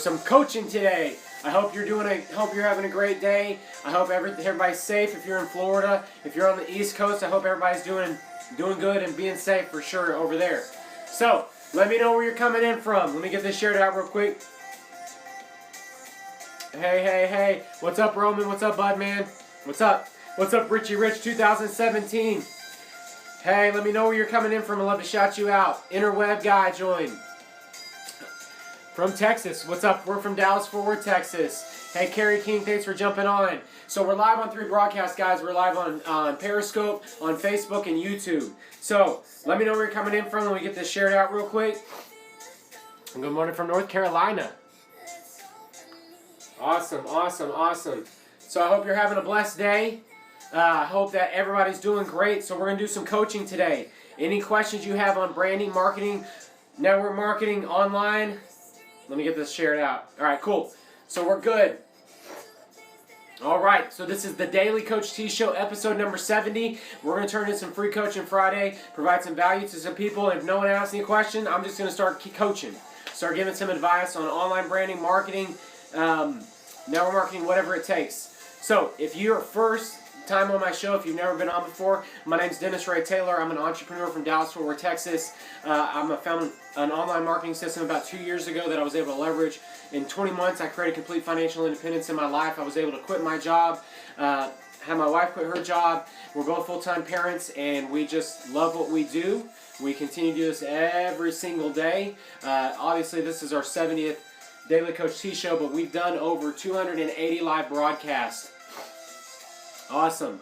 some coaching today. I hope you're having a great day. I hope everybody's safe. If you're in Florida, if you're on the East Coast, I hope everybody's doing good and being safe for sure over there. So let me know where you're coming in from. Let me get this shared out real quick. Hey. What's up, Roman? What's up, Bud, man? What's up? What's up, Richie Rich 2017? Hey, let me know where you're coming in from. I'd love to shout you out. Interweb guy joined. From Texas. What's up? We're from Dallas-Fort Worth, Texas. Hey, Kerry King, thanks for jumping on. So we're live on 3 broadcasts, guys. We're live on Periscope, on Facebook, and YouTube. So let me know where you're coming in from. Let me get this shared out real quick. And good morning from North Carolina. Awesome. So I hope you're having a blessed day. I hope that everybody's doing great. So we're going to do some coaching today. Any questions you have on branding, marketing, network marketing, online, let me get this shared out. All right, cool. So we're good. All right, so this is the Daily Coach T Show, episode number 70. We're going to turn in some free coaching Friday, provide some value to some people. If no one asks any question, I'm just going to start coaching. Start giving some advice on online branding, marketing, network marketing, whatever it takes. So if you're first time on my show, if you've never been on before, my name's Dennis Ray Taylor. I'm an entrepreneur from Dallas-Fort Worth, Texas. I found an online marketing system about 2 years ago that I was able to leverage. In 20 months, I created complete financial independence in my life. I was able to quit my job, have my wife quit her job. We're both full-time parents, and we just love what we do. We continue to do this every single day. Obviously, this is our 70th Daily Coach T Show, but we've done over 280 live broadcasts. Awesome.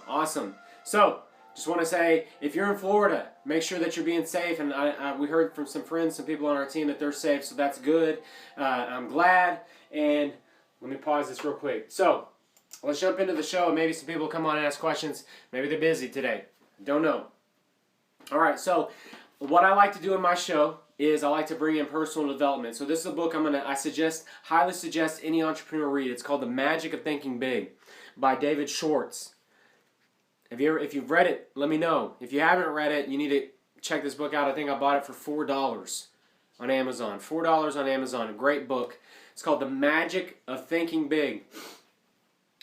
So, just want to say, if you're in Florida, make sure that you're being safe. And we heard from some friends, some people on our team that they're safe, so that's good. I'm glad. And let me pause this real quick. So, let's jump into the show. Maybe some people come on and ask questions. Maybe they're busy today. Don't know. All right, so what I like to do in my show is I like to bring in personal development. So this is a book I highly suggest any entrepreneur read. It's called The Magic of Thinking Big by David Schwartz. If you've read it, let me know. If you haven't read it, you need to check this book out. I think I bought it for $4 on Amazon. $4 on Amazon. A great book. It's called The Magic of Thinking Big.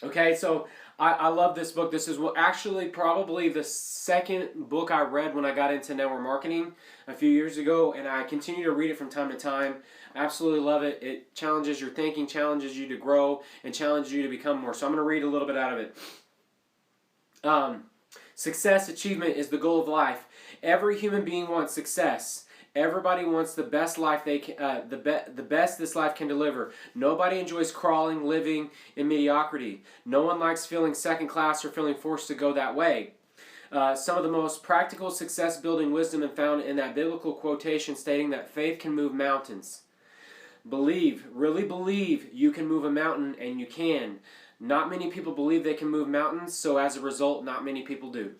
Okay, so I love this book. This is actually probably the second book I read when I got into network marketing a few years ago, and I continue to read it from time to time. Absolutely love it. It challenges your thinking, challenges you to grow, and challenges you to become more. So I'm going to read a little bit out of it. Success, achievement is the goal of life. Every human being wants success. Everybody wants the best life the best this life can deliver. Nobody enjoys crawling, living in mediocrity. No one likes feeling second class or feeling forced to go that way. Some of the most practical success-building wisdom is found in that biblical quotation stating that faith can move mountains. Really believe you can move a mountain, and you can. Not many people believe they can move mountains, so as a result, not many people do.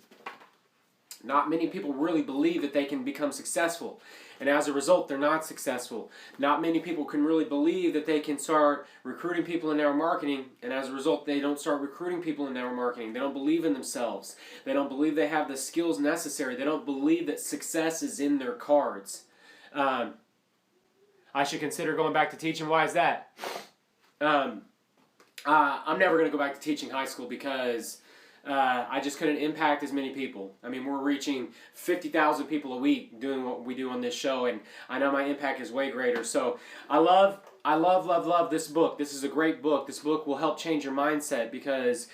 Not many people really believe that they can become successful, and as a result, they're not successful. Not many people can really believe that they can start recruiting people in network marketing, and as a result, they don't start recruiting people in network marketing. They don't believe in themselves. They don't believe they have the skills necessary. They don't believe that success is in their cards. I should consider going back to teaching. Why is that? I'm never going to go back to teaching high school because I just couldn't impact as many people. I mean, we're reaching 50,000 people a week doing what we do on this show, and I know my impact is way greater. So I love this book. This is a great book. This book will help change your mindset, because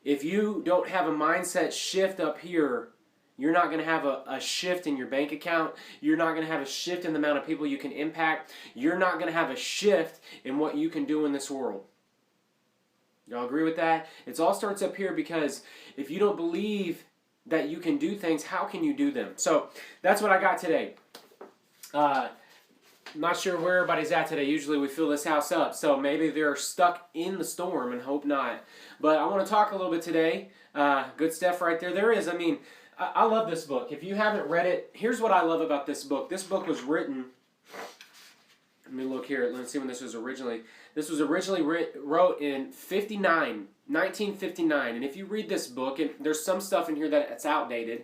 if you don't have a mindset shift up here, you're not going to have a shift in your bank account. You're not going to have a shift in the amount of people you can impact. You're not going to have a shift in what you can do in this world. Y'all agree with that? It all starts up here, because if you don't believe that you can do things, how can you do them? So that's what I got today. I'm not sure where everybody's at today. Usually we fill this house up, so maybe they're stuck in the storm, and hope not. But I want to talk a little bit today. Good stuff right there. There is. I mean, I love this book. If you haven't read it, here's what I love about this book. This book was written, let me look here. Let's see when this was originally. This was originally wrote in 1959. And if you read this book, and there's some stuff in here that it's outdated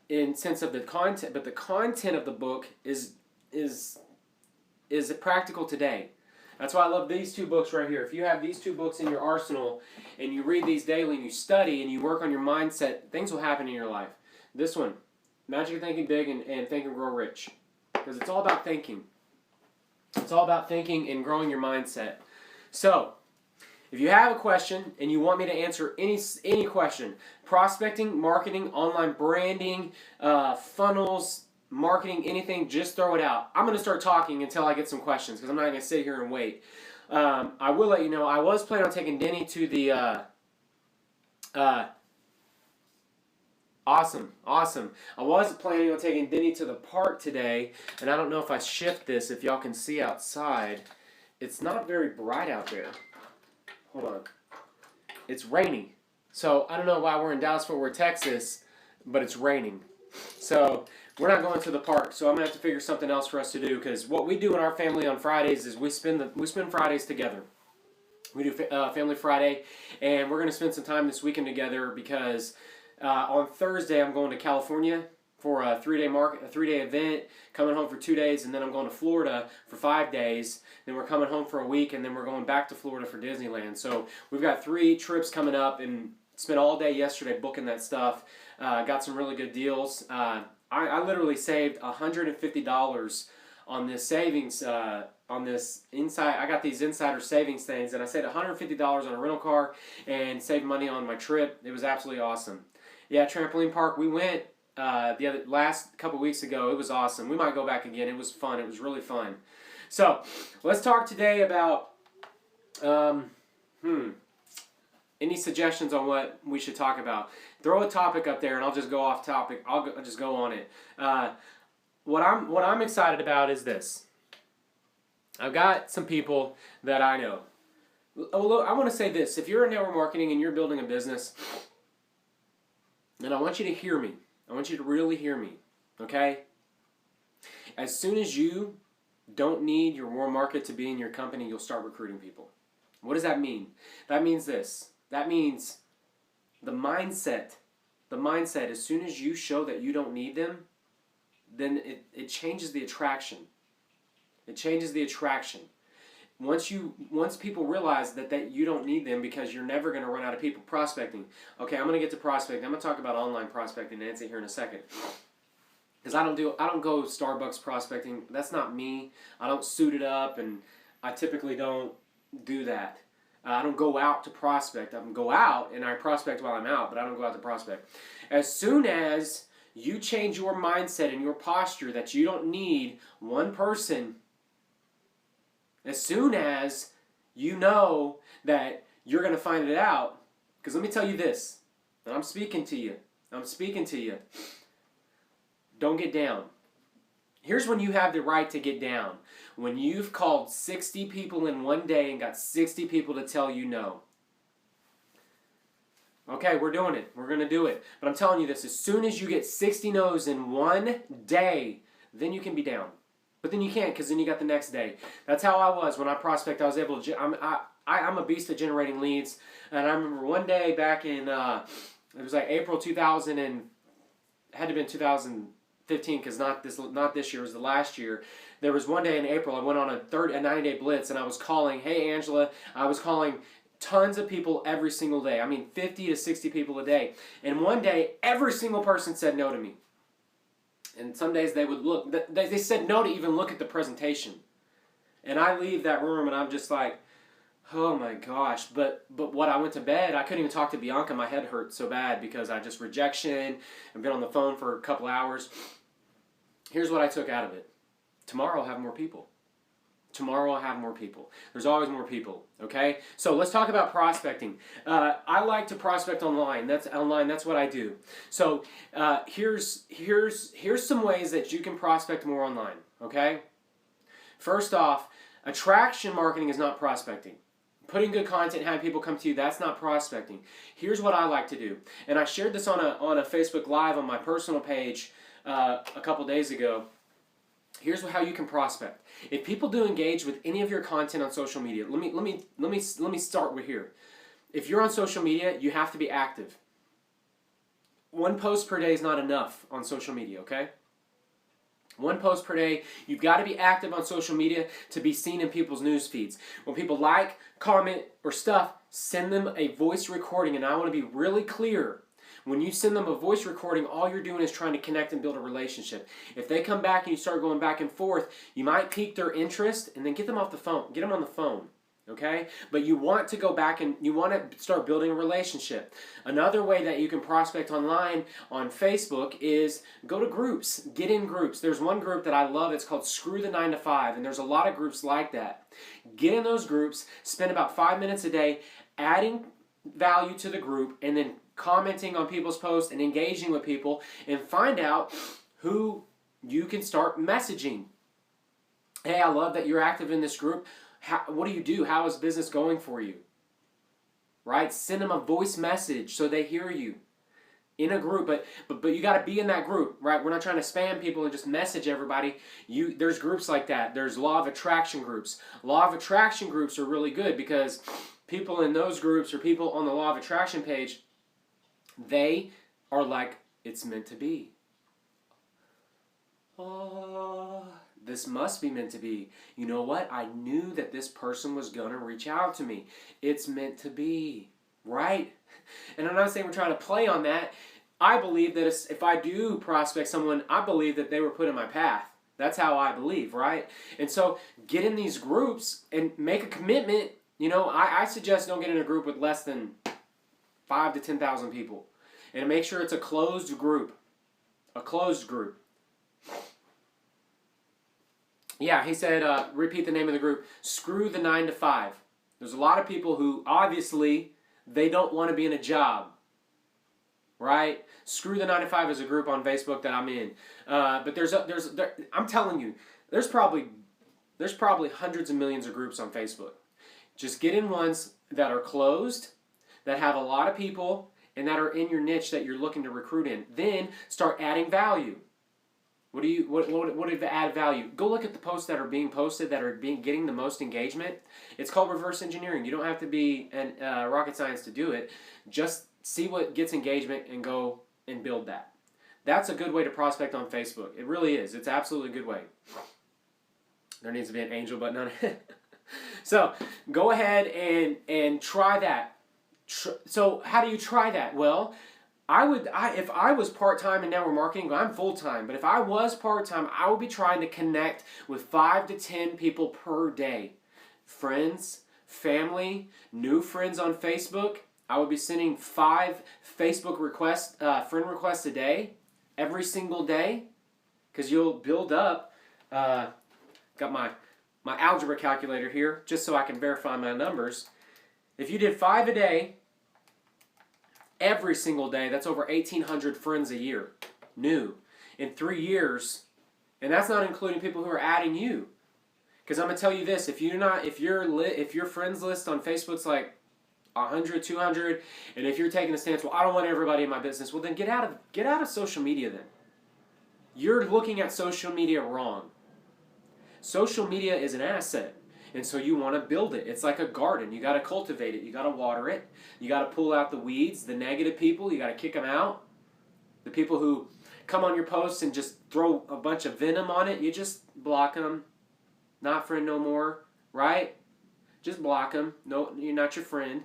in sense of the content, but the content of the book is practical today. That's why I love these two books right here. If you have these two books in your arsenal and you read these daily and you study and you work on your mindset, things will happen in your life. This one, Magic of Thinking Big and Think and Grow Rich. Because it's all about thinking. It's all about thinking and growing your mindset. So, if you have a question and you want me to answer any question, prospecting, marketing, online branding, funnels, marketing, anything, just throw it out. I'm going to start talking until I get some questions because I'm not going to sit here and wait. I will let you know, I was planning on taking Denny to the... Awesome. I was planning on taking Denny to the park today, and I don't know if I shift this, if y'all can see outside. It's not very bright out there. Hold on. It's raining. So I don't know why we're in Dallas-Fort Worth, Texas, but it's raining. So we're not going to the park. So I'm gonna have to figure something else for us to do, because what we do in our family on Fridays is we spend Fridays together. We do Family Friday, and we're gonna spend some time this weekend together because on Thursday I'm going to California for a three-day event, coming home for 2 days, and then I'm going to Florida for 5 days. Then we're coming home for a week, and then we're going back to Florida for Disneyland. So we've got 3 trips coming up, and spent all day yesterday booking that stuff. Got some really good deals. I literally saved $150 on this savings, on this inside. I got these insider savings things, and I saved $150 on a rental car and saved money on my trip. It was absolutely awesome. Yeah, trampoline park. We went last couple weeks ago. It was awesome. We might go back again. It was fun. It was really fun. So let's talk today about any suggestions on what we should talk about. Throw a topic up there, and I'll just go off topic. I'll just go on it. What I'm excited about is this. I've got some people that I know. I want to say this. If you're in network marketing and you're building a business, and I want you to hear me. I want you to really hear me, okay? As soon as you don't need your warm market to be in your company, you'll start recruiting people. What does that mean? That means this. That means the mindset. The mindset, as soon as you show that you don't need them, then it changes the attraction. It changes the attraction. Once people realize that you don't need them, because you're never going to run out of people prospecting. Okay, I'm going to get to prospecting. I'm going to talk about online prospecting, Nancy, here in a second. Because I don't go Starbucks prospecting. That's not me. I don't suit it up, and I typically don't do that. I don't go out to prospect. I go out and I prospect while I'm out, but I don't go out to prospect. As soon as you change your mindset and your posture that you don't need one person, as soon as you know that you're going to find it out, because let me tell you this, and I'm speaking to you. Don't get down. Here's when you have the right to get down. When you've called 60 people in one day and got 60 people to tell you no. Okay, we're doing it. We're going to do it. But I'm telling you this, as soon as you get 60 no's in one day, then you can be down. But then you can't, because then you got the next day. That's how I was when I prospect. I was able to. I'm a beast at generating leads. And I remember one day back in it was like April 2000, and it had to have been 2015, because not this year, it was the last year. There was one day in April I went on a 90-day blitz, and I was calling. Hey Angela, I was calling tons of people every single day. I mean 50 to 60 people a day. And one day every single person said no to me. And some days they would look, they said no to even look at the presentation. And I leave that room and I'm just like, oh my gosh. But what, I went to bed, I couldn't even talk to Bianca. My head hurt so bad because I just rejection. I've been on the phone for a couple hours. Here's what I took out of it. Tomorrow I'll have more people. Tomorrow I'll have more people. There's always more people, okay? So let's talk about prospecting. I like to prospect online. That's what I do. So here's some ways that you can prospect more online, okay? First off, attraction marketing is not prospecting. Putting good content and having people come to you, that's not prospecting. Here's what I like to do. And I shared this on a Facebook Live on my personal page a couple days ago. Here's how you can prospect. If people do engage with any of your content on social media, let me start with here. If you're on social media, you have to be active. 1 post per day is not enough on social media, okay? 1 post per day. You've got to be active on social media to be seen in people's news feeds. When people like, comment, or stuff, send them a voice recording. And I want to be really clear. When you send them a voice recording, all you're doing is trying to connect and build a relationship. If they come back and you start going back and forth, you might pique their interest and then get them off the phone. Get them on the phone. Okay? But you want to go back and you want to start building a relationship. Another way that you can prospect online on Facebook is go to groups. Get in groups. There's one group that I love. It's called Screw the 9 to 5. And there's a lot of groups like that. Get in those groups. Spend about 5 minutes a day adding value to the group and then commenting on people's posts and engaging with people, and find out who you can start messaging. Hey, I love that you're active in this group. What do you do? How is business going for you? Right? Send them a voice message so they hear you in a group. But you got to be in that group, right? We're not trying to spam people and just message everybody. There's groups like that. There's law of attraction groups. Law of attraction groups are really good because people in those groups or people on the law of attraction page, they are like, it's meant to be. Oh, this must be meant to be. You know what? I knew that this person was going to reach out to me. It's meant to be. Right? And I'm not saying we're trying to play on that. I believe that if I do prospect someone, I believe that they were put in my path. That's how I believe, right? And so get in these groups and make a commitment. You know, I suggest don't get in a group with less than 5 to 10,000 people. And make sure it's a closed group. A closed group. Yeah, he said, repeat the name of the group. Screw the 9 to 5. There's a lot of people who, obviously, they don't want to be in a job. Right? Screw the 9 to 5 is a group on Facebook that I'm in. But I'm telling you, there's probably hundreds of millions of groups on Facebook. Just get in ones that are closed, that have a lot of people, and that are in your niche that you're looking to recruit in. Then start adding value. What if add value? Go look at the posts that are being posted that are getting the most engagement. It's called reverse engineering. You don't have to be rocket science to do it. Just see what gets engagement and go and build that. That's a good way to prospect on Facebook. It really is. It's absolutely a good way. There needs to be an angel button on it. So go ahead and try that. So how do you try that? Well, if I was part-time and now we're marketing, I'm full-time, but if I was part-time, I would be trying to connect with 5 to 10 people per day. Friends, family, new friends on Facebook. I would be sending 5 Facebook requests, friend requests a day, every single day, because you'll build up. Got my algebra calculator here, just so I can verify my numbers. If you did 5 a day, every single day, that's over 1,800 friends a year, new. In 3 years, and that's not including people who are adding you. Because I'm going to tell you this, if your friends list on Facebook's like 100, 200, and if you're taking a stance, well, I don't want everybody in my business, well then get out of social media then. You're looking at social media wrong. Social media is an asset. And so you want to build it. It's like a garden. You got to cultivate it. You got to water it. You got to pull out the weeds, the negative people. You got to kick them out. The people who come on your posts and just throw a bunch of venom on it, you just block them. Not friend no more, right? Just block them. No, you're not your friend.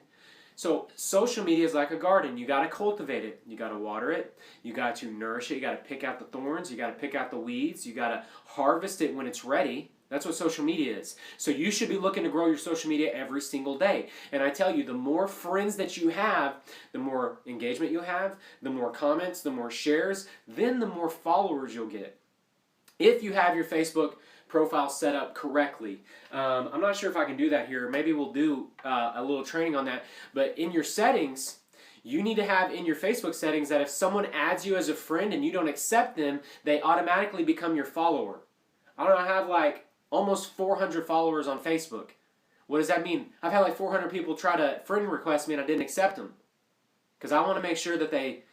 So social media is like a garden. You got to cultivate it. You got to water it. You got to nourish it. You got to pick out the thorns. You got to pick out the weeds. You got to harvest it when it's ready. That's what social media is. So you should be looking to grow your social media every single day. And I tell you, the more friends that you have, the more engagement you'll have, the more comments, the more shares, then the more followers you'll get. If you have your Facebook profile set up correctly. I'm not sure if I can do that here. Maybe we'll do a little training on that. But in your settings, you need to have in your Facebook settings that if someone adds you as a friend and you don't accept them, they automatically become your follower. I don't know, I have like almost 400 followers on Facebook. What does that mean? I've had like 400 people try to friend request me and I didn't accept them. Because I want to make sure that they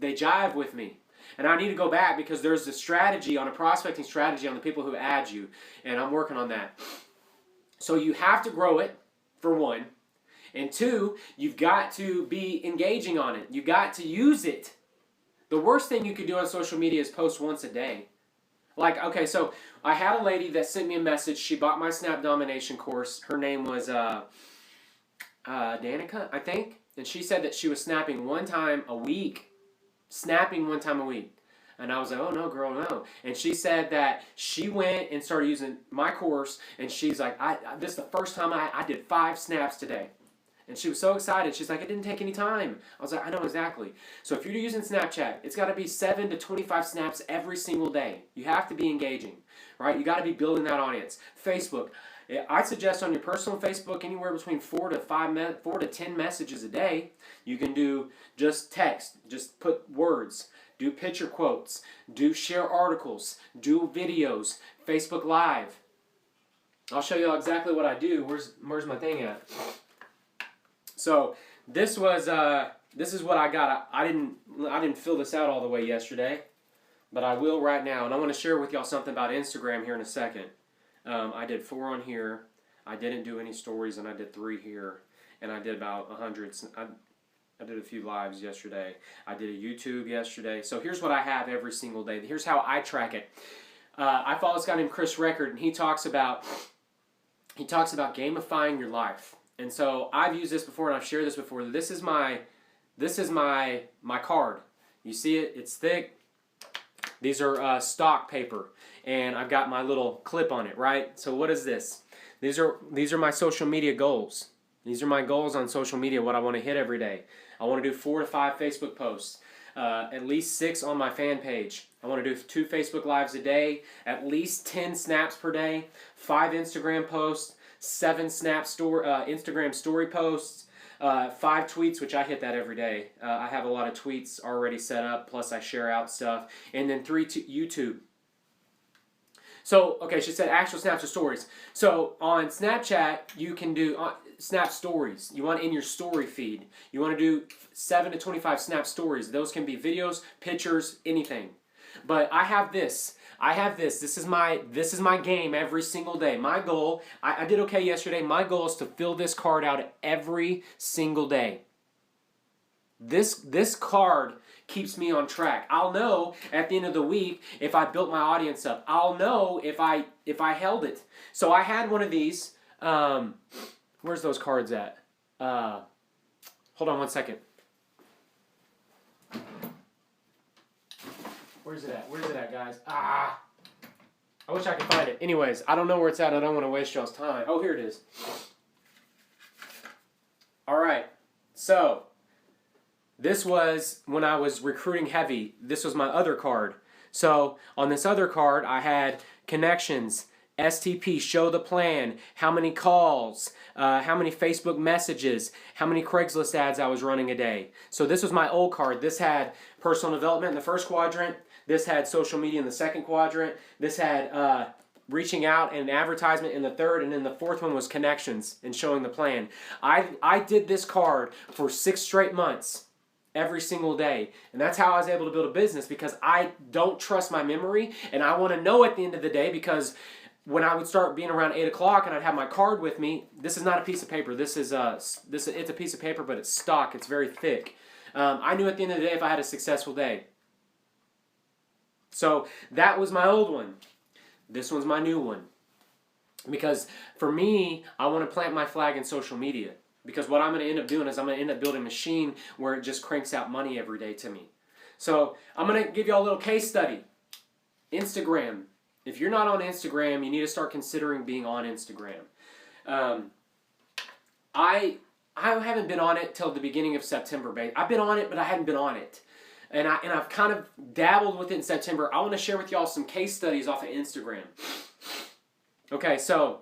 jive with me. And I need to go back because there's a strategy on a prospecting strategy on the people who add you. And I'm working on that. So you have to grow it, for one. And two, you've got to be engaging on it. You've got to use it. The worst thing you could do on social media is post once a day. Like, okay, so I had a lady that sent me a message. She bought my Snap Domination course. Her name was Danica, I think. And she said that she was snapping one time a week. Snapping one time a week. And I was like, oh, no, girl, no. And she said that she went and started using my course. And she's like, this is the first time I did 5 snaps today. And she was so excited. She's like, it didn't take any time. I was like, I know exactly. So if you're using Snapchat, it's got to be 7 to 25 snaps every single day. You have to be engaging, right? You got to be building that audience. Facebook, I suggest on your personal Facebook anywhere between 4 to 10 messages a day. You can do just text, just put words, do picture quotes, do share articles, do videos, Facebook Live. I'll show you exactly what I do. Where's my thing at? So this is what I got. I didn't fill this out all the way yesterday, but I will right now. And I want to share with y'all something about Instagram here in a second. I did 4 on here. I didn't do any stories, and I did 3 here. And I did about 100. I did a few lives yesterday. I did a YouTube yesterday. So here's what I have every single day. Here's how I track it. I follow this guy named Chris Record, and he talks about gamifying your life. And so I've used this before, and I've shared this before. This is my card. You see it? It's thick. These are stock paper, and I've got my little clip on it, right? So what is this? These are my social media goals. These are my goals on social media, what I want to hit every day. I want to do 4 to 5 Facebook posts, at least 6 on my fan page. I want to do 2 Facebook Lives a day, at least 10 snaps per day, 5 Instagram posts, 7 Instagram story posts, 5 tweets, which I hit that every day. I have a lot of tweets already set up, plus I share out stuff, and then 3 to YouTube. So, okay, she said actual snaps or stories. So on Snapchat, you can do snap stories. You want it in your story feed. You want to do 7 to 25 snap stories. Those can be videos, pictures, anything. But I have this. This is my game every single day. My goal, I did okay yesterday. My goal is to fill this card out every single day. This card keeps me on track. I'll know at the end of the week if I built my audience up. I'll know if I held it. So I had one of these. Where's those cards at? Hold on one second. Where's it at, guys? I wish I could find it. Anyways, I don't know where it's at. I don't want to waste y'all's time. Oh, here it is. All right. So, this was when I was recruiting heavy. This was my other card. So, on this other card, I had connections, STP, show the plan, how many calls, how many Facebook messages, how many Craigslist ads I was running a day. So, this was my old card. This had personal development in the first quadrant. This had social media in the second quadrant. This had reaching out and advertisement in the third, and then the fourth one was connections and showing the plan. I did this card for 6 straight months, every single day. And that's how I was able to build a business, because I don't trust my memory, and I want to know at the end of the day, because when I would start being around 8 o'clock and I'd have my card with me, this is not a piece of paper. It's a piece of paper, but it's stock. It's very thick. I knew at the end of the day if I had a successful day. So that was my old one. This one's my new one. Because for me, I want to plant my flag in social media. Because what I'm going to end up doing is I'm going to end up building a machine where it just cranks out money every day to me. So I'm going to give you all a little case study. Instagram. If you're not on Instagram, you need to start considering being on Instagram. I haven't been on it till the beginning of September. I've been on it, but I hadn't been on it. And I've kind of dabbled with it in September. I want to share with y'all some case studies off of Instagram. Okay, so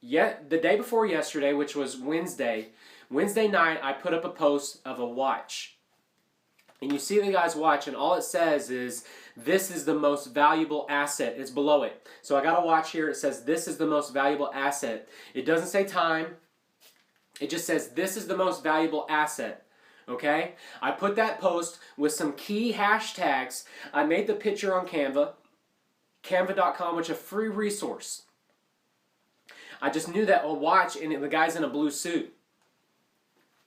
the day before yesterday, which was Wednesday night, I put up a post of a watch. And you see the guy's watch, and all it says is, this is the most valuable asset. It's below it. So I got a watch here. It says, this is the most valuable asset. It doesn't say time. It just says, this is the most valuable asset. Okay? I put that post with some key hashtags. I made the picture on Canva. Canva.com, which is a free resource. I just knew that a watch, and the guy's in a blue suit.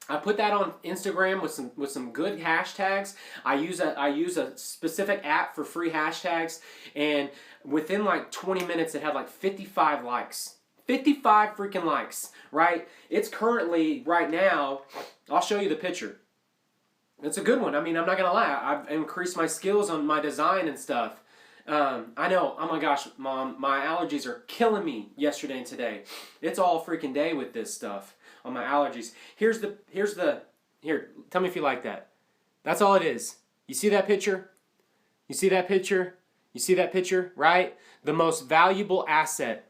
I put that on Instagram with some good hashtags. I use a specific app for free hashtags, and within like 20 minutes it had like 55 likes. 55 freaking likes, right? It's currently right now, I'll show you the picture. It's a good one. I mean, I'm not gonna lie. I've increased my skills on my design and stuff. I know. Oh my gosh, Mom, my allergies are killing me yesterday and today. It's all freaking day with this stuff on my allergies. Here. Tell me if you like that. That's all it is. You see that picture? You see that picture? You see that picture? Right? The most valuable asset.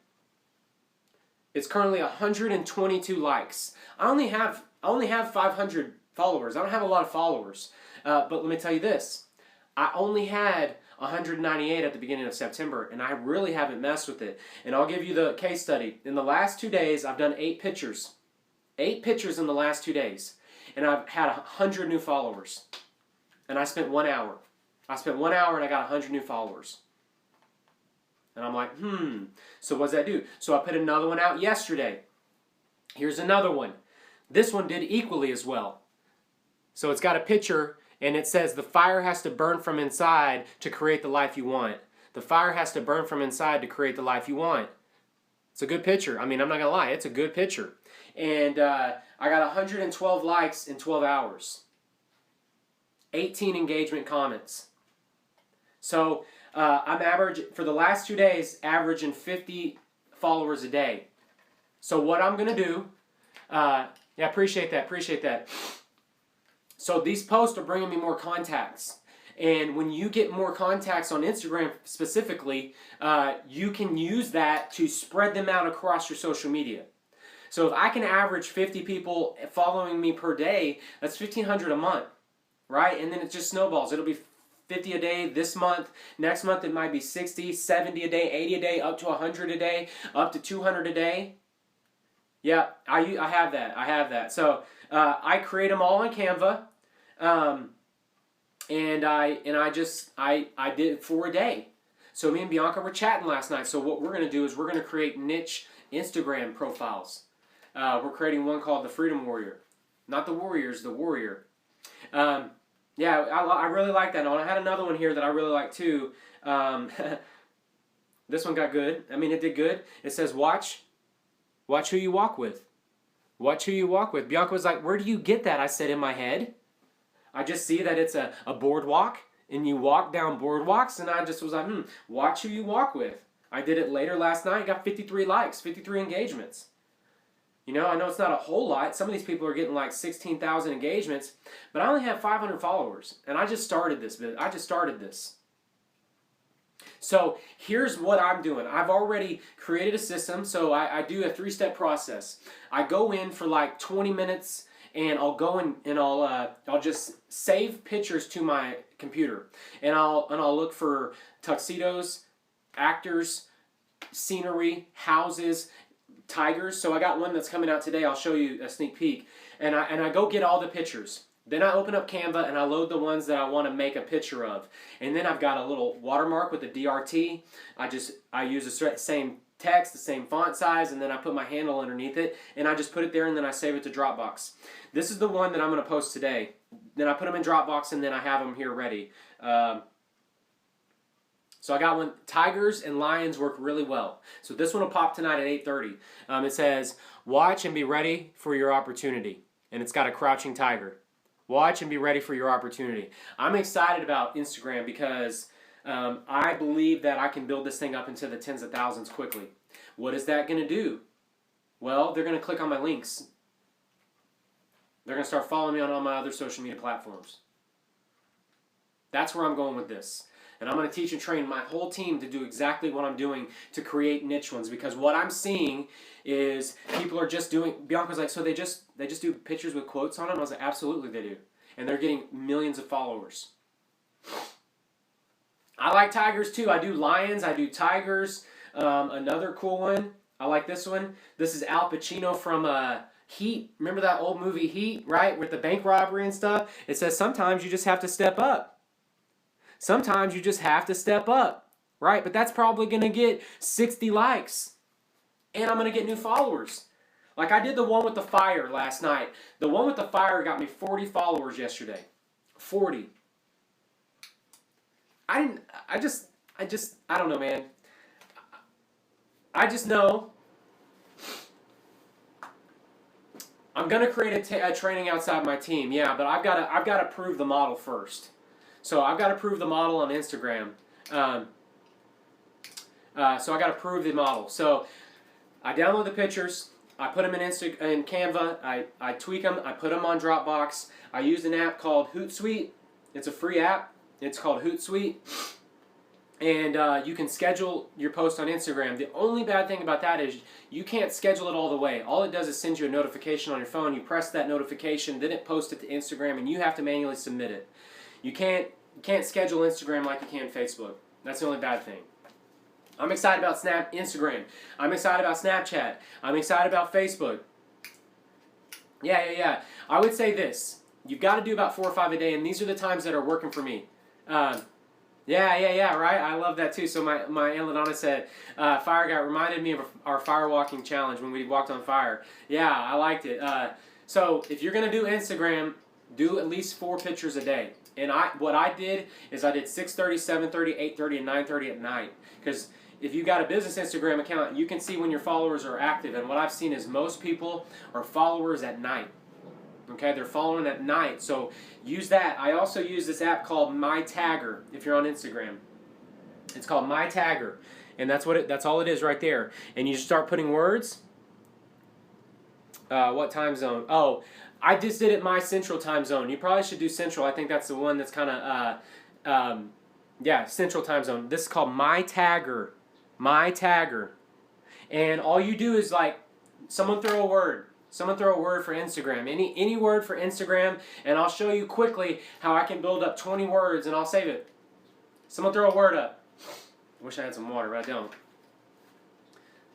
It's currently 122 likes. I only have 500 followers. I don't have a lot of followers. But let me tell you this. I only had 198 at the beginning of September, and I really haven't messed with it. And I'll give you the case study. In the last 2 days, I've done 8 pictures. 8 pictures in the last 2 days. And I've had 100 new followers. And I spent 1 hour. I spent 1 hour and I got 100 new followers. And I'm like, so what does that do? So I put another one out yesterday. Here's another one. This one did equally as well. So it's got a picture and it says the fire has to burn from inside to create the life you want. The fire has to burn from inside to create the life you want. It's a good picture. I mean, I'm not going to lie. It's a good picture. And I got 112 likes in 12 hours. 18 engagement comments. So I'm for the last 2 days, averaging 50 followers a day. So what I'm going to do, yeah, appreciate that. So these posts are bringing me more contacts. And when you get more contacts on Instagram specifically, you can use that to spread them out across your social media. So if I can average 50 people following me per day, that's 1,500 a month, right? And then it just snowballs. It'll be 50 a day this month. Next month it might be 60, 70 a day, 80 a day, up to 100 a day, up to 200 a day. Yeah, I have that. So I create them all on Canva, and I did it for a day. So me and Bianca were chatting last night. So what we're going to do is we're going to create niche Instagram profiles. We're creating one called the Freedom Warrior, not the Warriors, the Warrior. Yeah, I really like that. And I had another one here that I really like too. This one got good. I mean, it did good. It says, watch who you walk with. Watch who you walk with. Bianca was like, where do you get that? I said, in my head. I just see that it's a boardwalk, and you walk down boardwalks, and I just was like, watch who you walk with. I did it later last night. Got 53 likes, 53 engagements. You know, I know it's not a whole lot. Some of these people are getting like 16,000 engagements, but I only have 500 followers, and I just started this. So here's what I'm doing. I've already created a system, so I do a 3-step process. I go in for like 20 minutes, and I'll go in and I'll just save pictures to my computer, and I'll look for tuxedos, actors, scenery, houses, tigers. So I got one that's coming out today. I'll show you a sneak peek. And I go get all the pictures. Then I open up Canva and I load the ones that I want to make a picture of. And then I've got a little watermark with a DRT. I use the same text, the same font size, and then I put my handle underneath it, and I just put it there, and then I save it to Dropbox. This is the one that I'm going to post today. Then I put them in Dropbox, and then I have them here ready. So I got one. Tigers and lions work really well. So this one will pop tonight at 8:30. It says, watch and be ready for your opportunity. And it's got a crouching tiger. Watch and be ready for your opportunity. I'm excited about Instagram because I believe that I can build this thing up into the tens of thousands quickly. What is that going to do? Well, they're going to click on my links. They're going to start following me on all my other social media platforms. That's where I'm going with this. And I'm going to teach and train my whole team to do exactly what I'm doing to create niche ones. Because what I'm seeing is people are just doing... Bianca's like, so they just do pictures with quotes on them? I was like, absolutely they do. And they're getting millions of followers. I like tigers too. I do lions. I do tigers. Another cool one. I like this one. This is Al Pacino from Heat. Remember that old movie Heat, right? With the bank robbery and stuff? It says sometimes you just have to step up. Sometimes you just have to step up, right? But that's probably going to get 60 likes. And I'm going to get new followers. Like I did the one with the fire last night. The one with the fire got me 40 followers yesterday. 40. I don't know, man. I just know I'm gonna create a training outside my team. Yeah, but I've got to prove the model first. So I've got to prove the model on Instagram. So I got to prove the model. So I download the pictures. I put them in Canva. I tweak them. I put them on Dropbox. I use an app called Hootsuite. It's a free app. It's called Hootsuite. And you can schedule your post on Instagram. The only bad thing about that is you can't schedule it all the way. All it does is send you a notification on your phone. You press that notification, then it posts it to Instagram, and you have to manually submit it. You can't schedule Instagram like you can Facebook. That's the only bad thing. I'm excited about Instagram. I'm excited about Snapchat. I'm excited about Facebook. Yeah. I would say this. You've got to do about 4 or 5 a day, and these are the times that are working for me. Yeah, right? I love that too. So my Aunt Ladonna said, Fire Guy reminded me of our fire walking challenge when we walked on fire. Yeah, I liked it. So if you're going to do Instagram, do at least 4 pictures a day. And what I did is I did 6:30, 7:30, 8:30, and 9:30 at night. Because if you got a business Instagram account, you can see when your followers are active. And what I've seen is most people are followers at night. Okay, they're following at night. So use that. I also use this app called My Tagger if you're on Instagram. It's called My Tagger. And that's all it is right there. And you just start putting words. What time zone? Oh, I just did it my Central time zone. You probably should do Central. I think that's the one that's kind of, Central time zone. This is called My Tagger. My Tagger. And all you do is like, someone throw a word. Someone throw a word for Instagram. Any word for Instagram, and I'll show you quickly how I can build up 20 words and I'll save it. Someone throw a word up. I wish I had some water, but I don't.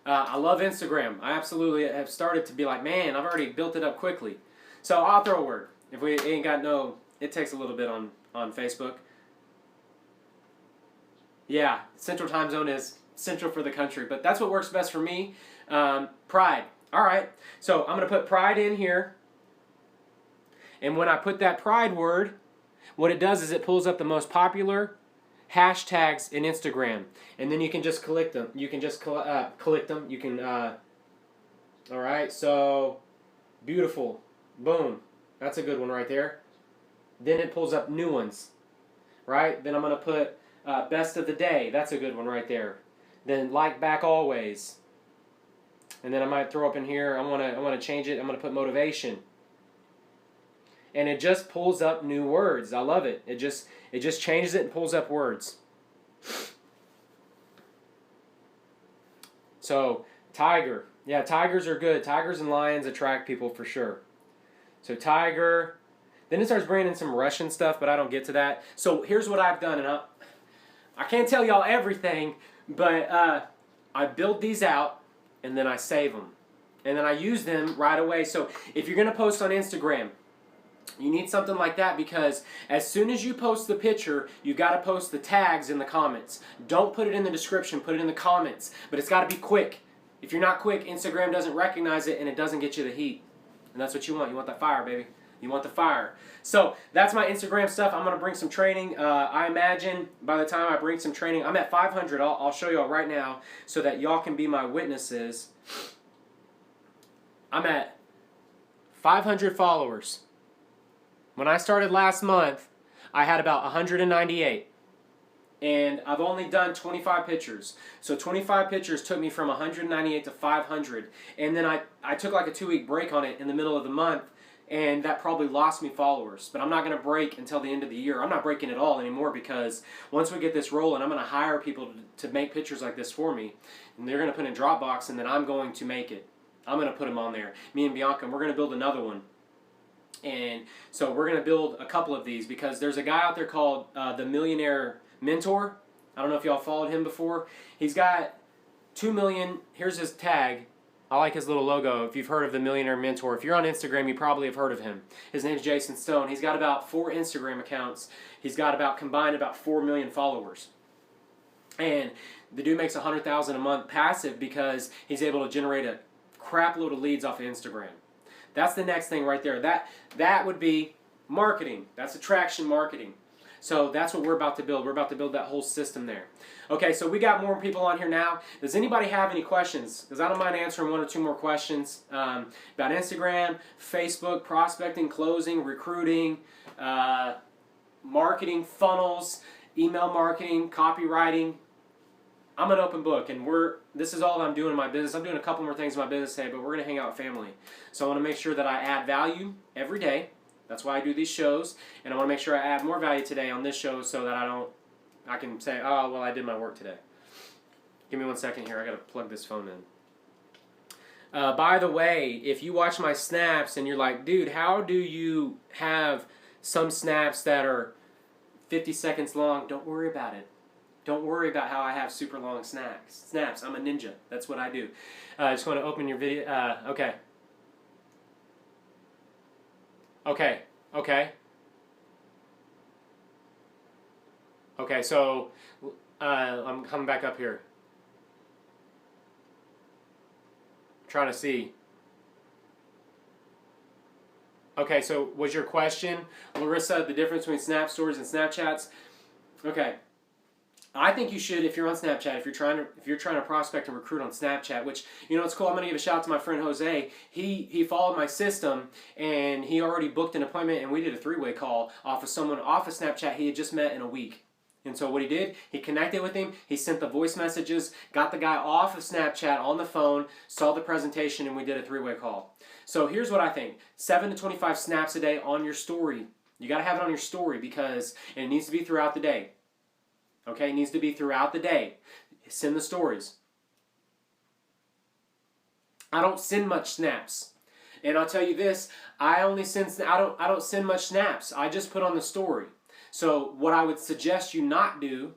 I love Instagram. I absolutely have started to be like, man, I've already built it up quickly. So I'll throw a word. If we ain't got it takes a little bit on Facebook. Yeah, Central time zone is Central for the country, but that's what works best for me. Pride. All right, so I'm going to put pride in here. And when I put that pride word, what it does is it pulls up the most popular hashtags in Instagram. And then you can just collect them. You can just collect them. You can, all right, so beautiful. Boom. That's a good one right there. Then it pulls up new ones, right? Then I'm going to put best of the day. That's a good one right there. Then like back always. And then I might throw up in here, I want to change it, I'm going to put motivation. And it just pulls up new words. I love it. It just changes it and pulls up words. So, tiger. Yeah, tigers are good. Tigers and lions attract people for sure. So, tiger. Then it starts bringing in some Russian stuff, but I don't get to that. So, here's what I've done. And I can't tell y'all everything, but I build these out. And then I save them. And then I use them right away. So if you're going to post on Instagram, you need something like that because as soon as you post the picture, you got to post the tags in the comments. Don't put it in the description, put it in the comments. But it's got to be quick. If you're not quick, Instagram doesn't recognize it and it doesn't get you the heat. And that's what you want. You want that fire, baby. You want the fire. So that's my Instagram stuff. I'm going to bring some training. I imagine by the time I bring some training, I'm at 500. I'll show y'all right now so that y'all can be my witnesses. I'm at 500 followers. When I started last month, I had about 198. And I've only done 25 pictures. So 25 pictures took me from 198 to 500. And then I took like a 2-week break on it in the middle of the month. And that probably lost me followers. But I'm not going to break until the end of the year. I'm not breaking at all anymore because once we get this rolling, I'm going to hire people to make pictures like this for me. And they're going to put in Dropbox, and then I'm going to make it. I'm going to put them on there. Me and Bianca, and we're going to build another one. And so we're going to build a couple of these because there's a guy out there called the Millionaire Mentor. I don't know if y'all followed him before. He's got 2 million. Here's his tag. I like his little logo. If you've heard of the Millionaire Mentor, if you're on Instagram, you probably have heard of him. His name's Jason Stone. He's got about 4 Instagram accounts. He's got combined about 4 million followers. And the dude makes $100,000 a month passive because he's able to generate a crap load of leads off of Instagram. That's the next thing right there. That would be marketing. That's attraction marketing. So that's what we're about to build. We're about to build that whole system there. Okay, so we got more people on here now. Does anybody have any questions? Because I don't mind answering one or two more questions about Instagram, Facebook, prospecting, closing, recruiting, marketing, funnels, email marketing, copywriting. I'm an open book, and this is all I'm doing in my business. I'm doing a couple more things in my business today, but we're going to hang out with family. So I want to make sure that I add value every day. That's why I do these shows, and I want to make sure I add more value today on this show so that I can say, oh, well, I did my work today. Give me 1 second here. I got to plug this phone in. By the way, if you watch my snaps and you're like, dude, how do you have some snaps that are 50 seconds long? Don't worry about it. Don't worry about how I have super long snaps. I'm a ninja. That's what I do. I just want to open your video. Okay. Okay, so I'm coming back up here. Trying to see. Okay, so was your question, Larissa, the difference between Snap Stories and Snapchats? Okay. I think you should, if you're on Snapchat, if you're trying to prospect and recruit on Snapchat, which, you know, it's cool. I'm going to give a shout out to my friend Jose. He followed my system, and he already booked an appointment, and we did a 3-way call off of someone off of Snapchat he had just met in a week. And so what he did, he connected with him, he sent the voice messages, got the guy off of Snapchat on the phone, saw the presentation, and we did a 3-way call. So here's what I think. 7 to 25 snaps a day on your story. You got to have it on your story because, and it needs to be throughout the day. Okay, it needs to be throughout the day. Send the stories. I don't send much snaps. And I'll tell you this, I don't send much snaps. I just put on the story. So what I would suggest you not do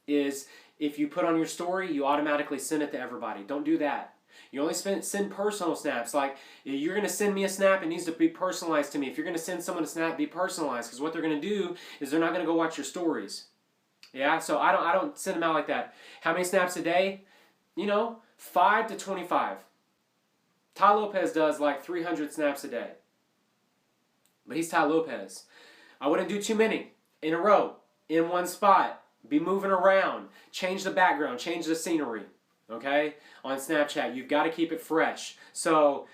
is if you put on your story, you automatically send it to everybody. Don't do that. You only send personal snaps. Like, you're going to send me a snap, it needs to be personalized to me. If you're going to send someone a snap, be personalized. Because what they're going to do is they're not going to go watch your stories. Yeah, so I don't send them out like that. How many snaps a day? You know, 5 to 25. Ty Lopez does like 300 snaps a day. But he's Ty Lopez. I wouldn't do too many in a row, in one spot. Be moving around. Change the background. Change the scenery. Okay? On Snapchat, you've got to keep it fresh. So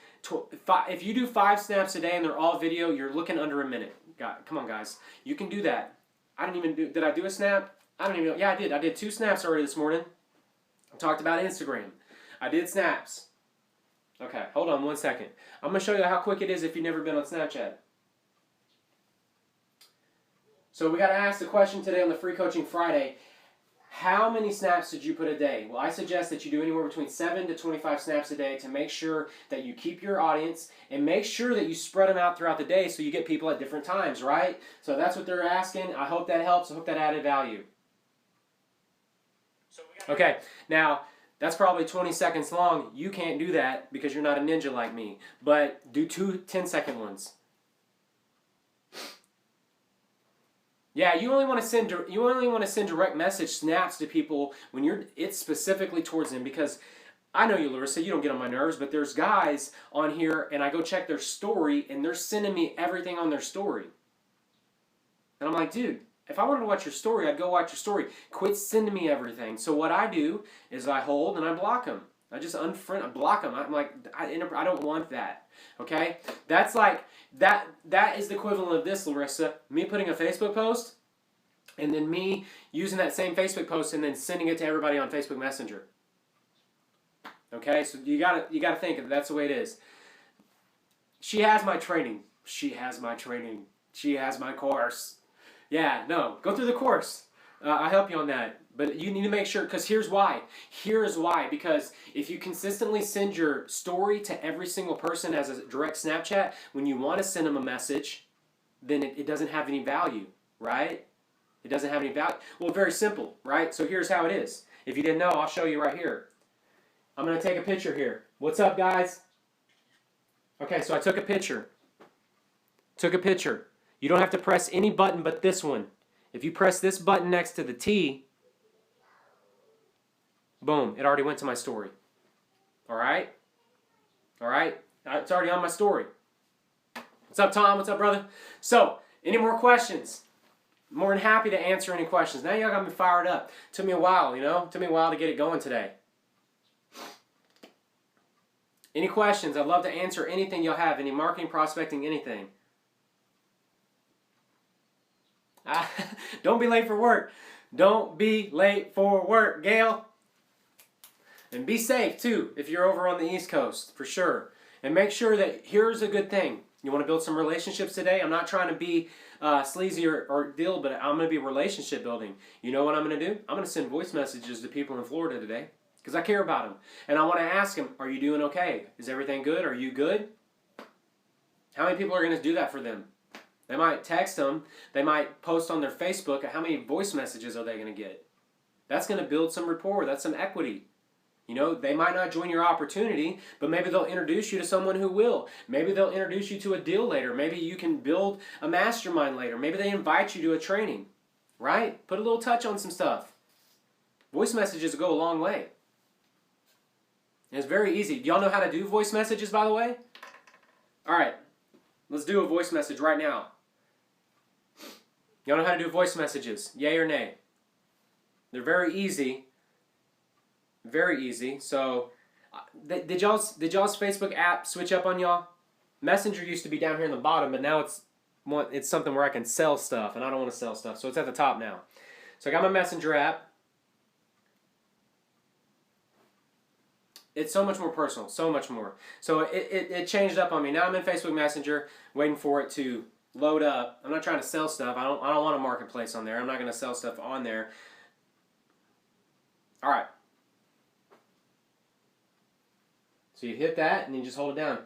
if you do 5 snaps a day and they're all video, you're looking under a minute. Come on, guys. You can do that. Did I do a snap? I don't even know. Yeah, I did. I did 2 snaps already this morning. I talked about Instagram. I did snaps. Okay, hold on 1 second. I'm going to show you how quick it is if you've never been on Snapchat. So we got to ask the question today on the Free Coaching Friday. How many snaps did you put a day? Well, I suggest that you do anywhere between 7 to 25 snaps a day to make sure that you keep your audience and make sure that you spread them out throughout the day so you get people at different times, right? So that's what they're asking. I hope that helps. I hope that added value. Okay, now that's probably 20 seconds long. You can't do that because you're not a ninja like me. But do 2 10-second ones. Yeah, you only want to send direct message snaps to people when it's specifically towards them, because I know you, Larissa, you don't get on my nerves, but there's guys on here and I go check their story and they're sending me everything on their story. And I'm like, dude, if I wanted to watch your story, I'd go watch your story. Quit sending me everything. So what I do is I hold and I block them. I just I block them. I'm like, I don't want that. Okay? That's like, that is the equivalent of this, Larissa. Me putting a Facebook post and then me using that same Facebook post and then sending it to everybody on Facebook Messenger. Okay? So you gotta think that's the way it is. She has my training. She has my training. She has my course. Yeah, no, go through the course. I'll help you on that. But you need to make sure, because here's why. Here's why. Because if you consistently send your story to every single person as a direct Snapchat, when you want to send them a message, then it doesn't have any value, right? It doesn't have any value. Well, very simple, right? So here's how it is. If you didn't know, I'll show you right here. I'm going to take a picture here. What's up, guys? Okay, so I took a picture. Took a picture. You don't have to press any button but this one. If you press this button next to the T, boom, it already went to my story. All right? All right? It's already on my story. What's up, Tom? What's up, brother? So, any more questions? More than happy to answer any questions. Now y'all got me fired up. Took me a while, you know? Took me a while to get it going today. Any questions? I'd love to answer anything y'all have. Any marketing, prospecting, anything. Don't be late for work. Don't be late for work, Gail. And be safe, too, if you're over on the East Coast, for sure. And make sure that, here's a good thing. You want to build some relationships today? I'm not trying to be sleazy or deal, but I'm going to be relationship building. You know what I'm going to do? I'm going to send voice messages to people in Florida today because I care about them. And I want to ask them, are you doing okay? Is everything good? Are you good? How many people are going to do that for them? They might text them. They might post on their Facebook. How many voice messages are they going to get? That's going to build some rapport. That's some equity. You know, they might not join your opportunity, but maybe they'll introduce you to someone who will. Maybe they'll introduce you to a deal later. Maybe you can build a mastermind later. Maybe they invite you to a training, right? Put a little touch on some stuff. Voice messages go a long way. And it's very easy. Do y'all know how to do voice messages, by the way? All right, let's do a voice message right now. Y'all know how to do voice messages, yay or nay? They're very easy. Very easy. So, did y'all's Facebook app switch up on y'all? Messenger used to be down here in the bottom, but now it's something where I can sell stuff, and I don't want to sell stuff, so it's at the top now. So I got my Messenger app. It's so much more personal, so much more. So it changed up on me. Now I'm in Facebook Messenger, waiting for it to load up. I'm not trying to sell stuff. I don't want a marketplace on there. I'm not going to sell stuff on there. All right. So you hit that, and you just hold it down.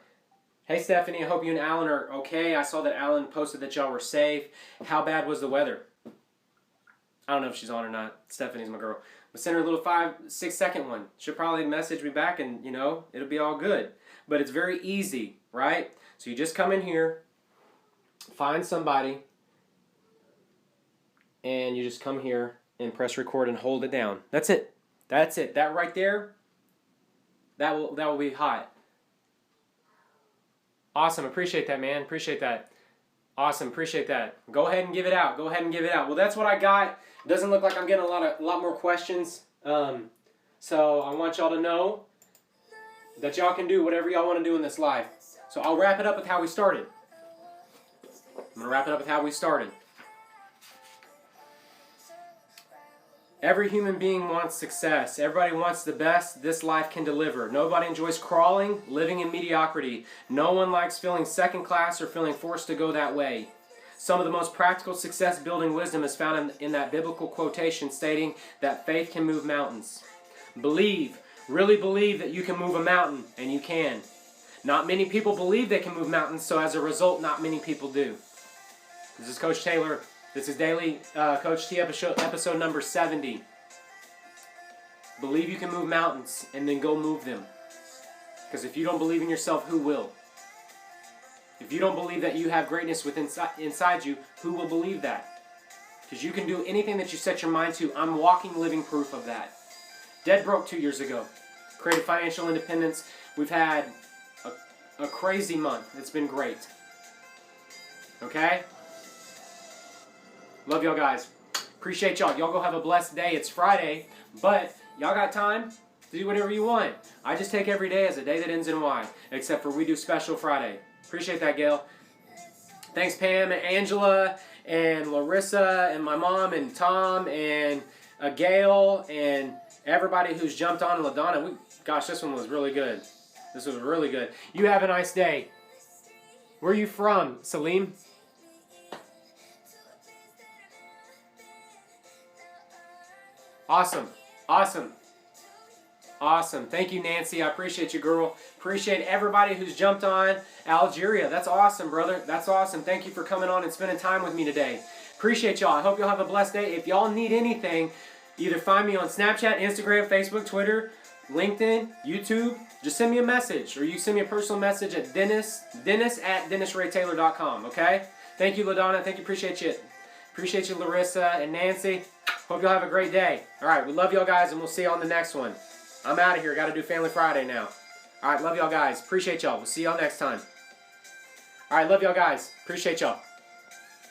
Hey, Stephanie, I hope you and Alan are okay. I saw that Alan posted that y'all were safe. How bad was the weather? I don't know if she's on or not. Stephanie's my girl. But send her a little 5-6 second one. She'll probably message me back, and, you know, it'll be all good. But it's very easy, right? So you just come in here, find somebody, and you just come here and press record and hold it down. That's it. That's it. That right there, that will be hot. Awesome. Appreciate that, man. Appreciate that. Awesome. Appreciate that. Go ahead and give it out. Go ahead and give it out. Well, that's what I got. It doesn't look like I'm getting a lot more questions. So I want y'all to know that y'all can do whatever y'all want to do in this life. So I'll wrap it up with how we started. I'm going to wrap it up with how we started. Every human being wants success. Everybody wants the best this life can deliver. Nobody enjoys crawling, living in mediocrity. No one likes feeling second class or feeling forced to go that way. Some of the most practical success-building wisdom is found in that biblical quotation stating that faith can move mountains. Believe, really believe that you can move a mountain, and you can. Not many people believe they can move mountains, so as a result, not many people do. This is Coach Taylor. This is Daily Coach T episode number 70. Believe you can move mountains and then go move them. Because if you don't believe in yourself, who will? If you don't believe that you have greatness inside you, who will believe that? Because you can do anything that you set your mind to. I'm walking, living proof of that. Dead broke 2 years ago. Created financial independence. We've had a crazy month. It's been great. Okay? Love y'all guys. Appreciate y'all. Y'all go have a blessed day. It's Friday, but y'all got time to do whatever you want. I just take every day as a day that ends in Y, except for we do special Friday. Appreciate that, Gail. Thanks, Pam and Angela and Larissa and my mom and Tom and Gail and everybody who's jumped on. And LaDonna. Gosh, this one was really good. This was really good. You have a nice day. Where are you from, Salim? Awesome. Awesome. Awesome. Thank you, Nancy. I appreciate you, girl. Appreciate everybody who's jumped on. Algeria. That's awesome, brother. That's awesome. Thank you for coming on and spending time with me today. Appreciate y'all. I hope y'all have a blessed day. If y'all need anything, either find me on Snapchat, Instagram, Facebook, Twitter, LinkedIn, YouTube. Just send me a message, or you send me a personal message at dennis@dennisraytaylor.com, okay? Thank you, LaDonna. Thank you. Appreciate you. Appreciate you, Larissa and Nancy. Hope y'all have a great day. All right, we love y'all guys, and we'll see you on the next one. I'm out of here. Got to do Family Friday now. All right, love y'all guys. Appreciate y'all. We'll see y'all next time. All right, love y'all guys. Appreciate y'all.